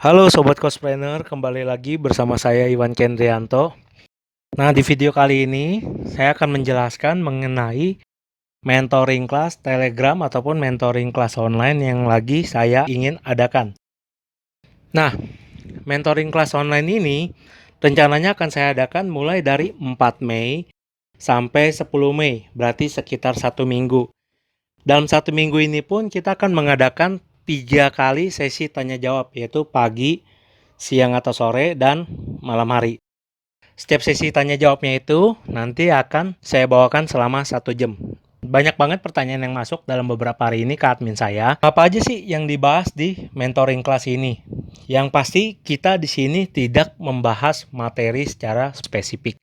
Halo Sobat Cospreneur, kembali lagi bersama saya Iwan Kendrianto. Nah, di video kali ini saya akan menjelaskan mengenai mentoring kelas Telegram ataupun mentoring kelas online yang lagi saya ingin adakan. Nah, mentoring kelas online ini rencananya akan saya adakan mulai dari 4 Mei sampai 10 Mei, berarti sekitar 1 minggu. Dalam 1 minggu ini pun kita akan mengadakan 3 kali sesi tanya jawab, yaitu pagi, siang atau sore, dan malam hari. Setiap sesi tanya jawabnya itu nanti akan saya bawakan selama 1 jam. Banyak banget pertanyaan yang masuk dalam beberapa hari ini ke admin saya. Apa aja sih yang dibahas di mentoring kelas ini? Yang pasti kita di sini tidak membahas materi secara spesifik.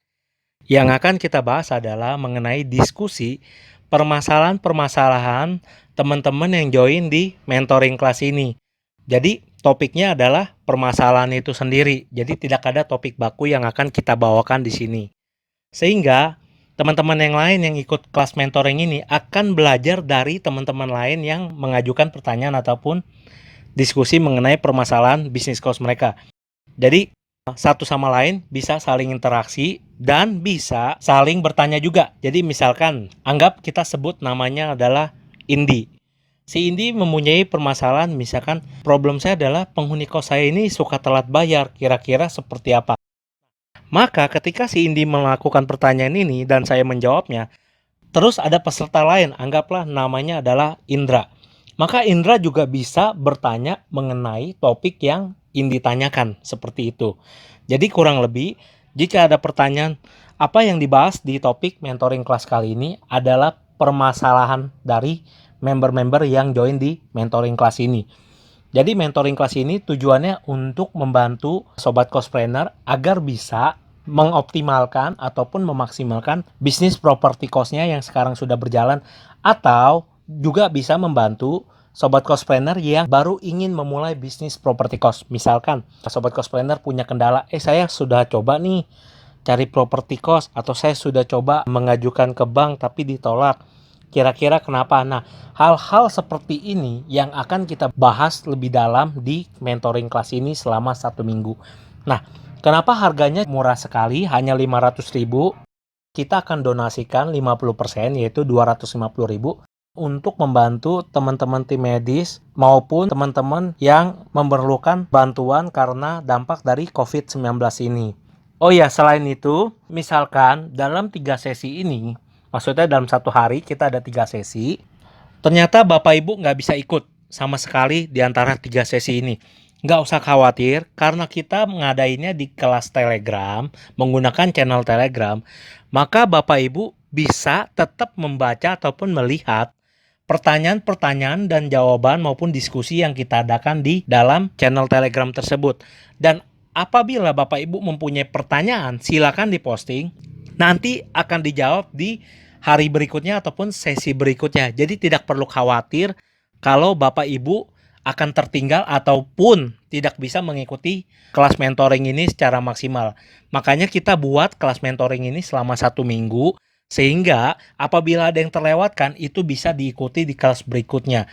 Yang akan kita bahas adalah mengenai diskusi permasalahan-permasalahan teman-teman yang join di mentoring kelas ini. Jadi topiknya adalah permasalahan itu sendiri. Jadi tidak ada topik baku yang akan kita bawakan di sini. Sehingga teman-teman yang lain yang ikut kelas mentoring ini akan belajar dari teman-teman lain yang mengajukan pertanyaan ataupun diskusi mengenai permasalahan bisnis course mereka. Jadi satu sama lain bisa saling interaksi dan bisa saling bertanya juga. Jadi misalkan anggap kita sebut namanya adalah Indi. Si Indi mempunyai permasalahan, misalkan problem saya adalah penghuni kos saya ini suka telat bayar, kira-kira seperti apa. Maka ketika si Indi melakukan pertanyaan ini dan saya menjawabnya, terus ada peserta lain, anggaplah namanya adalah Indra. Maka Indra juga bisa bertanya mengenai topik yang Indi tanyakan, seperti itu. Jadi kurang lebih, jika ada pertanyaan, apa yang dibahas di topik mentoring kelas kali ini adalah permasalahan dari member-member yang join di mentoring kelas ini. Jadi mentoring kelas ini tujuannya untuk membantu Sobat Cospreneur agar bisa mengoptimalkan ataupun memaksimalkan bisnis properti cost-nya yang sekarang sudah berjalan, atau juga bisa membantu Sobat Cospreneur yang baru ingin memulai bisnis properti cost. Misalkan Sobat Cospreneur punya kendala, saya sudah coba nih cari properti cost, atau saya sudah coba mengajukan ke bank tapi ditolak. Kira-kira kenapa? Nah, hal-hal seperti ini yang akan kita bahas lebih dalam di mentoring kelas ini selama 1 minggu. Nah, kenapa harganya murah sekali, hanya 500.000? Kita akan donasikan 50%, yaitu 250.000 untuk membantu teman-teman tim medis maupun teman-teman yang memerlukan bantuan karena dampak dari COVID-19 ini. Oh ya, selain itu, misalkan dalam 3 sesi ini, maksudnya dalam 1 hari kita ada 3 sesi, ternyata Bapak Ibu nggak bisa ikut sama sekali di antara 3 sesi ini. Nggak usah khawatir, karena kita mengadainnya di kelas Telegram, menggunakan channel Telegram, maka Bapak Ibu bisa tetap membaca ataupun melihat pertanyaan-pertanyaan dan jawaban maupun diskusi yang kita adakan di dalam channel Telegram tersebut. Dan apabila Bapak Ibu mempunyai pertanyaan, silakan diposting. Nanti akan dijawab di hari berikutnya ataupun sesi berikutnya. Jadi tidak perlu khawatir kalau Bapak Ibu akan tertinggal ataupun tidak bisa mengikuti kelas mentoring ini secara maksimal. Makanya kita buat kelas mentoring ini selama 1 minggu, sehingga apabila ada yang terlewatkan itu bisa diikuti di kelas berikutnya.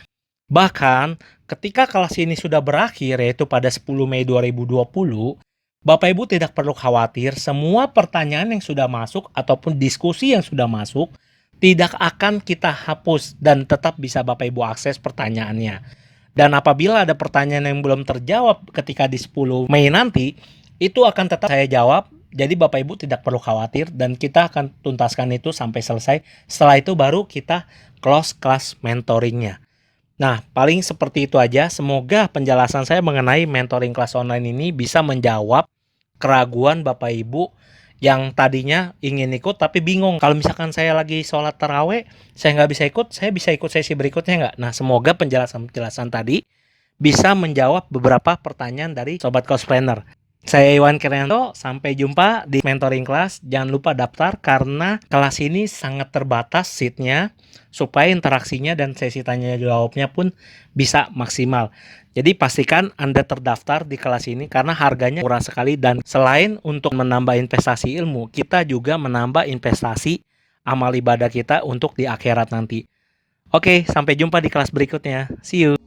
Bahkan ketika kelas ini sudah berakhir, yaitu pada 10 Mei 2020, Bapak Ibu tidak perlu khawatir, semua pertanyaan yang sudah masuk ataupun diskusi yang sudah masuk tidak akan kita hapus dan tetap bisa Bapak Ibu akses pertanyaannya. Dan apabila ada pertanyaan yang belum terjawab ketika di 10 Mei nanti, itu akan tetap saya jawab. Jadi Bapak Ibu tidak perlu khawatir dan kita akan tuntaskan itu sampai selesai. Setelah itu baru kita close kelas mentoringnya. Nah, paling seperti itu aja. Semoga penjelasan saya mengenai mentoring kelas online ini bisa menjawab keraguan Bapak Ibu yang tadinya ingin ikut tapi bingung. Kalau misalkan saya lagi sholat taraweh, saya nggak bisa ikut, saya bisa ikut sesi berikutnya nggak? Nah, semoga penjelasan-penjelasan tadi bisa menjawab beberapa pertanyaan dari Sobat Cospreneur. Saya Iwan Kendrianto, sampai jumpa di mentoring kelas. Jangan lupa daftar karena kelas ini sangat terbatas seatnya, supaya interaksinya dan sesi tanya jawabnya pun bisa maksimal. Jadi pastikan Anda terdaftar di kelas ini karena harganya murah sekali, dan selain untuk menambah investasi ilmu, kita juga menambah investasi amal ibadah kita untuk di akhirat nanti. Oke, sampai jumpa di kelas berikutnya. See you.